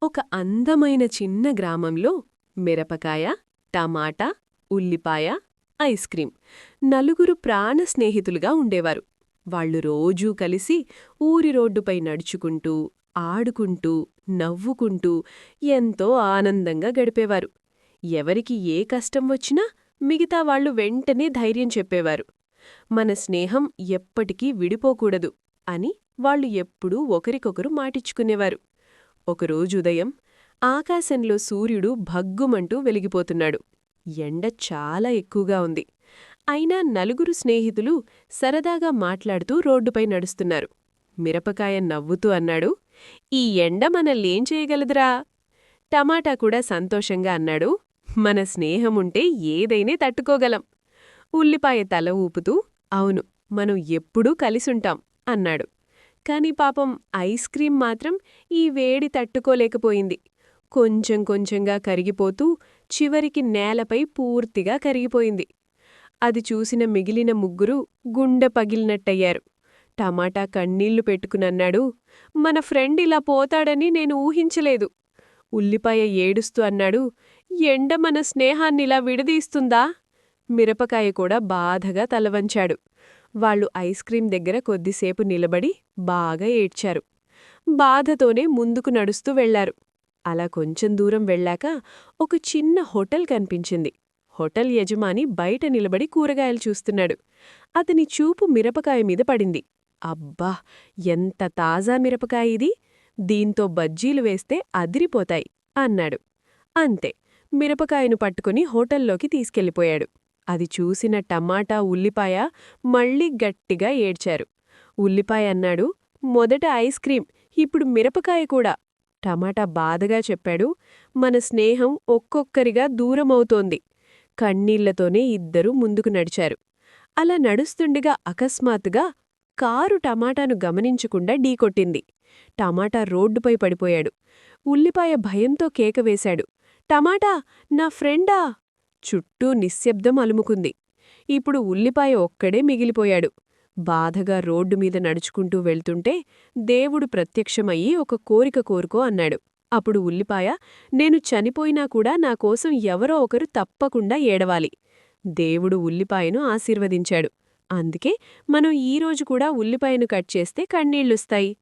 ఒక అందమైన చిన్న గ్రామంలో మిరపకాయ, టమాటా, ఉల్లిపాయ, ఐస్ క్రీం నలుగురు ప్రాణ స్నేహితులుగా ఉండేవారు. వాళ్ళు రోజూ కలిసి ఊరి రోడ్డుపై నడుచుకుంటూ, ఆడుకుంటూ, నవ్వుకుంటూ ఎంతో ఆనందంగా గడిపేవారు. ఎవరికి ఏ కష్టం వచ్చినా మిగతా వాళ్ళు వెంటనే ధైర్యం చెప్పేవారు. మన స్నేహం ఎప్పటికీ విడిపోకూడదు అని వాళ్ళు ఎప్పుడూ ఒకరికొకరు మాటిచ్చుకునేవారు. ఒకరోజు ఉదయం ఆకాశంలో సూర్యుడు భగ్గుమంటూ వెలిగిపోతున్నాడు. ఎండ చాలా ఎక్కువగా ఉంది. అయినా నలుగురు స్నేహితులు సరదాగా మాట్లాడుతూ రోడ్డుపై నడుస్తున్నారు. మిరపకాయ నవ్వుతూ అన్నాడు, "ఈ ఎండ మనల్నేం చేయగలదురా?" టమాటా కూడా సంతోషంగా అన్నాడు, "మన స్నేహముంటే ఏదైనా తట్టుకోగలం." ఉల్లిపాయ తల ఊపుతూ, "అవును, మనం ఎప్పుడూ కలిసుంటాం" అన్నాడు. కాని పాపం ఐస్ క్రీం మాత్రం ఈ వేడి తట్టుకోలేకపోయింది. కొంచెం కొంచెంగా కరిగిపోతూ చివరికి నేలపై పూర్తిగా కరిగిపోయింది. అది చూసిన మిగిలిన ముగ్గురు గుండె పగిలినట్టయ్యారు. టమాటా కన్నీళ్లు పెట్టుకునన్నాడు, "మన ఫ్రెండ్ ఇలా పోతాడని నేను ఊహించలేదు." ఉల్లిపాయ ఏడుస్తూ అన్నాడు, "ఎండ మన స్నేహాన్నిలా విడదీస్తుందా?" మిరపకాయ కూడా బాధగా తలవంచాడు. వాళ్ళు ఐస్ క్రీం దగ్గర కొద్దిసేపు నిలబడి బాగా ఏడ్చారు. బాధతోనే ముందుకు నడుస్తూ వెళ్లారు. అలా కొంచెం దూరం వెళ్ళాక ఒక చిన్న హోటల్ కనిపించింది. హోటల్ యజమాని బయట నిలబడి కూరగాయలు చూస్తున్నాడు. అతని చూపు మిరపకాయ మీద పడింది. "అబ్బా, ఎంత తాజా మిరపకాయ ఇది! దీంతో బజ్జీలు వేస్తే అదిరిపోతాయి" అన్నాడు. అంతే, మిరపకాయను పట్టుకుని హోటల్లోకి తీసుకెళ్ళిపోయాడు. అది చూసిన టమాటా, ఉల్లిపాయ మళ్ళీ గట్టిగా ఏడ్చారు. ఉల్లిపాయ అన్నాడు, "మొదట ఐస్ క్రీం, ఇప్పుడు మిరపకాయ కూడా." టమాటా బాధగా చెప్పాడు, "మన స్నేహం ఒక్కొక్కరిగా దూరమవుతోంది." కన్నీళ్లతోనే ఇద్దరూ ముందుకు నడిచారు. అలా నడుస్తుండగా అకస్మాత్తుగా కారు టమాటాను గమనించకుండా ఢీకొట్టింది. టమాటా రోడ్డుపై పడిపోయాడు. ఉల్లిపాయ భయంతో కేకవేశాడు, "టమాటా, నా ఫ్రెండా!" చుట్టూ నిశ్శబ్దం అలుముకుంది. ఇప్పుడు ఉల్లిపాయ ఒక్కడే మిగిలిపోయాడు. బాధగా రోడ్డుమీద నడుచుకుంటూ వెళ్తుంటే దేవుడు ప్రత్యక్షమయ్యి ఒక కోరిక కోరుకో అన్నాడు. అప్పుడు ఉల్లిపాయ, "నేను చనిపోయినా కూడా నాకోసం ఎవరో ఒకరు తప్పకుండా ఏడవాలి." దేవుడు ఉల్లిపాయను ఆశీర్వదించాడు. అందుకే మనం ఈరోజు కూడా ఉల్లిపాయను కట్ చేస్తే కన్నీళ్లొస్తాయి.